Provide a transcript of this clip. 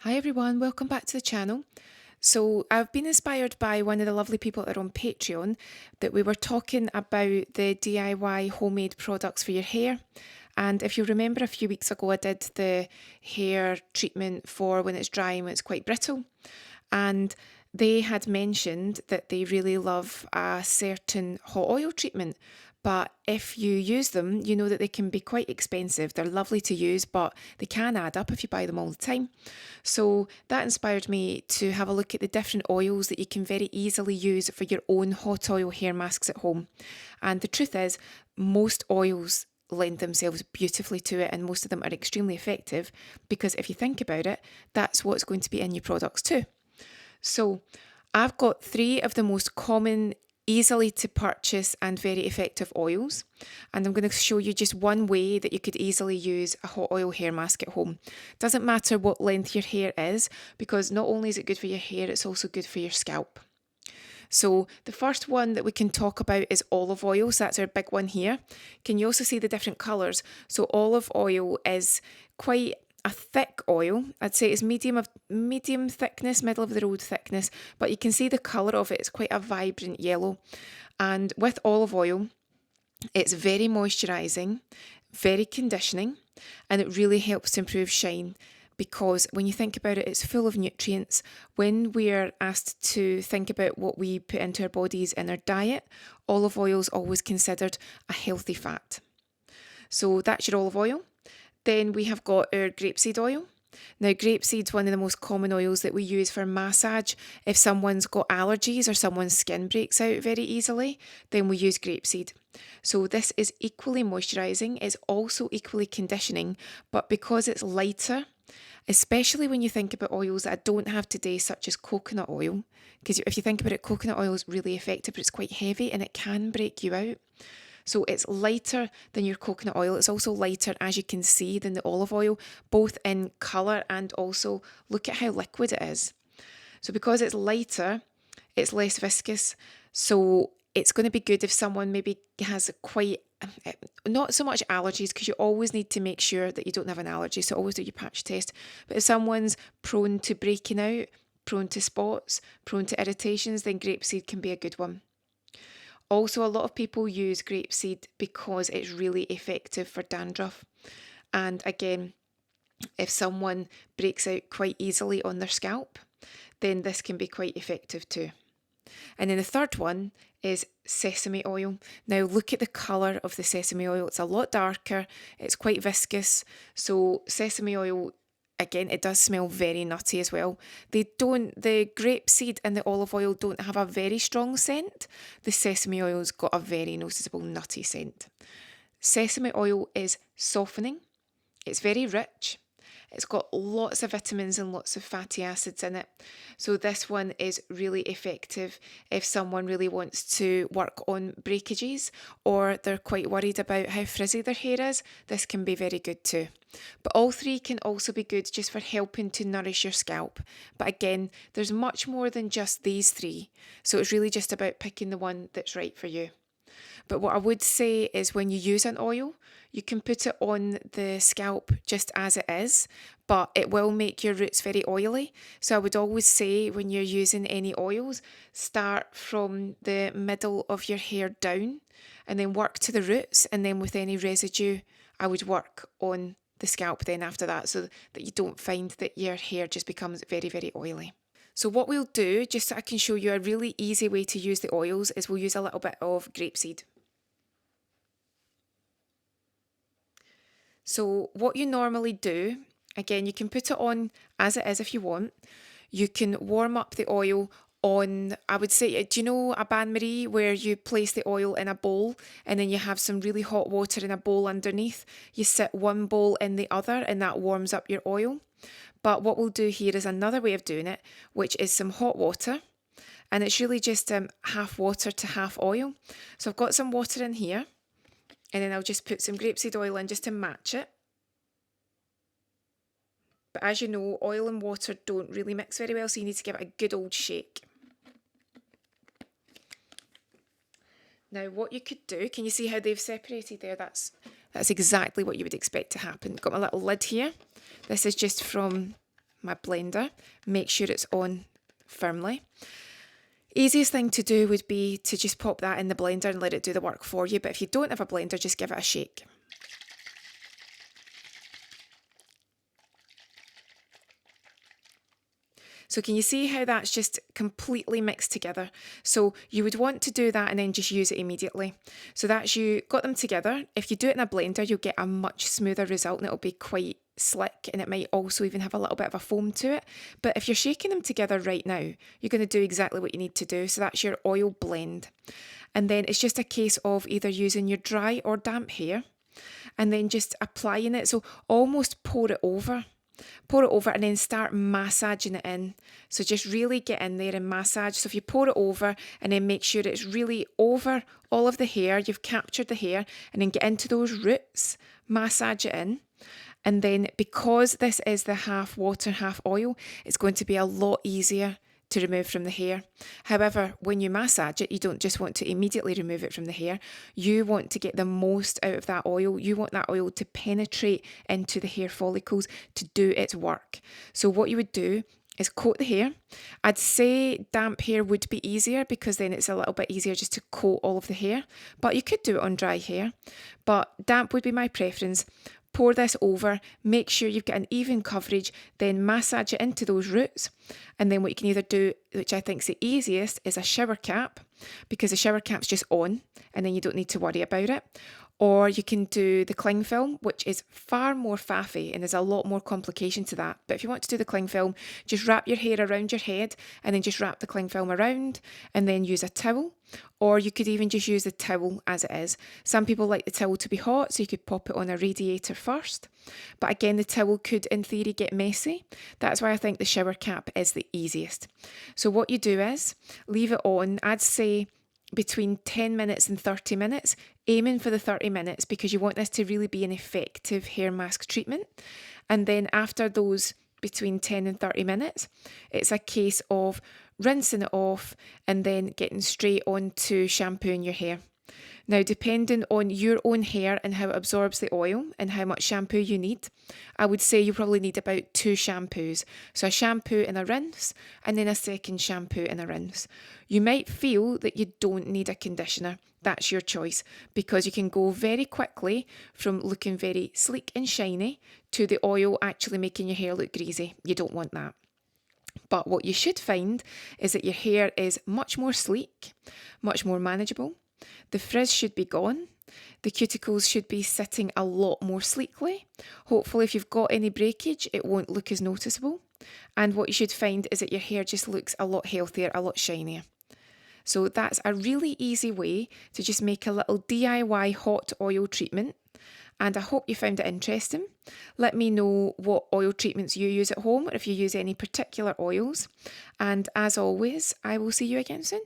Hi everyone, welcome back to the channel. So I've been inspired by one of the lovely people that are on Patreon that we were talking about the DIY homemade products for your hair. And if you remember a few weeks ago, I did the hair treatment for when it's dry and when it's quite brittle. And they had mentioned that they really love a certain hot oil treatment. But if you use them, you know that they can be quite expensive. They're lovely to use, but they can add up if you buy them all the time. So that inspired me to have a look at the different oils that you can very easily use for your own hot oil hair masks at home. And the truth is, most oils lend themselves beautifully to it, and most of them are extremely effective because if you think about it, that's what's going to be in your products too. So I've got three of the most common, easily to purchase and very effective oils. And I'm going to show you just one way that you could easily use a hot oil hair mask at home. Doesn't matter what length your hair is, because not only is it good for your hair, it's also good for your scalp. So the first one that we can talk about is olive oil. So that's our big one here. Can you also see the different colours? So olive oil is quite a thick oil. I'd say it's medium thickness, middle of the road thickness, but you can see the colour of it. It's quite a vibrant yellow. And with olive oil, it's very moisturising, very conditioning, and it really helps to improve shine because when you think about it, it's full of nutrients. When we're asked to think about what we put into our bodies in our diet, olive oil is always considered a healthy fat. So that's your olive oil. Then we have got our grapeseed oil. Now, grapeseed's one of the most common oils that we use for massage. If someone's got allergies or someone's skin breaks out very easily, then we use grapeseed. So this is equally moisturising, it's also equally conditioning, but because it's lighter, especially when you think about oils that I don't have today, such as coconut oil, because if you think about it, coconut oil is really effective, but it's quite heavy and it can break you out. So it's lighter than your coconut oil. It's also lighter, as you can see, than the olive oil, both in colour and also look at how liquid it is. So because it's lighter, it's less viscous. So it's going to be good if someone maybe has quite, not so much allergies, because you always need to make sure that you don't have an allergy. So always do your patch test. But if someone's prone to breaking out, prone to spots, prone to irritations, then grapeseed can be a good one. Also, a lot of people use grapeseed because it's really effective for dandruff. And again, if someone breaks out quite easily on their scalp, then this can be quite effective too. And then the third one is sesame oil. Now, look at the colour of the sesame oil. It's a lot darker, it's quite viscous. So, sesame oil, again, it does smell very nutty as well. The grapeseed and the olive oil don't have a very strong scent. The sesame oil's got a very noticeable nutty scent. Sesame oil is softening, it's very rich. It's got lots of vitamins and lots of fatty acids in it. So this one is really effective if someone really wants to work on breakages or they're quite worried about how frizzy their hair is. This can be very good too. But all three can also be good just for helping to nourish your scalp. But again, there's much more than just these three. So it's really just about picking the one that's right for you. But what I would say is when you use an oil, you can put it on the scalp just as it is, but it will make your roots very oily. So I would always say when you're using any oils, start from the middle of your hair down and then work to the roots. And then with any residue, I would work on the scalp then after that so that you don't find that your hair just becomes very, very oily. So what we'll do, just so I can show you a really easy way to use the oils, is we'll use a little bit of grapeseed. So what you normally do, again, you can put it on as it is if you want. You can warm up the oil on, I would say, do you know a bain-marie where you place the oil in a bowl and then you have some really hot water in a bowl underneath? You sit one bowl in the other and that warms up your oil. But what we'll do here is another way of doing it, which is some hot water. And it's really just half water to half oil. So I've got some water in here. And then I'll just put some grapeseed oil in just to match it. But as you know, oil and water don't really mix very well, so you need to give it a good old shake. Now what you could do, can you see how they've separated there? That's exactly what you would expect to happen. Got my little lid here. This is just from my blender, make sure it's on firmly. Easiest thing to do would be to just pop that in the blender and let it do the work for you, but if you don't have a blender, just give it a shake. So can you see how that's just completely mixed together? So you would want to do that and then just use it immediately. So that's you got them together. If you do it in a blender, you'll get a much smoother result and it'll be quite slick, and it might also even have a little bit of a foam to it. But if you're shaking them together right now, you're going to do exactly what you need to do. So that's your oil blend. And then it's just a case of either using your dry or damp hair and then just applying it. So almost pour it over. Pour it over and then start massaging it in. So just really get in there and massage. So if you pour it over and then make sure it's really over all of the hair, you've captured the hair, and then get into those roots, massage it in. And then because this is the half water, half oil, it's going to be a lot easier to remove from the hair. However, when you massage it, you don't just want to immediately remove it from the hair. You want to get the most out of that oil. You want that oil to penetrate into the hair follicles to do its work. So what you would do is coat the hair. I'd say damp hair would be easier because then it's a little bit easier just to coat all of the hair, but you could do it on dry hair. But damp would be my preference. Pour this over, make sure you've got an even coverage, then massage it into those roots. And then what you can either do, which I think is the easiest, is a shower cap, because the shower cap's just on and then you don't need to worry about it. Or you can do the cling film, which is far more faffy and there's a lot more complication to that. But if you want to do the cling film, just wrap your hair around your head and then just wrap the cling film around and then use a towel. Or you could even just use the towel as it is. Some people like the towel to be hot, so you could pop it on a radiator first. But again, the towel could, in theory, get messy. That's why I think the shower cap is the easiest. So what you do is leave it on, I'd say between 10 minutes and 30 minutes, aiming for the 30 minutes because you want this to really be an effective hair mask treatment. And then after those between 10 and 30 minutes, it's a case of rinsing it off and then getting straight on to shampooing your hair. Now, depending on your own hair and how it absorbs the oil and how much shampoo you need, I would say you probably need about 2 shampoos. So a shampoo and a rinse, and then a second shampoo and a rinse. You might feel that you don't need a conditioner. That's your choice, because you can go very quickly from looking very sleek and shiny to the oil actually making your hair look greasy. You don't want that. But what you should find is that your hair is much more sleek, much more manageable. The frizz should be gone. The cuticles should be sitting a lot more sleekly. Hopefully, if you've got any breakage, it won't look as noticeable. And what you should find is that your hair just looks a lot healthier, a lot shinier. So that's a really easy way to just make a little DIY hot oil treatment. And I hope you found it interesting. Let me know what oil treatments you use at home or if you use any particular oils. And as always, I will see you again soon.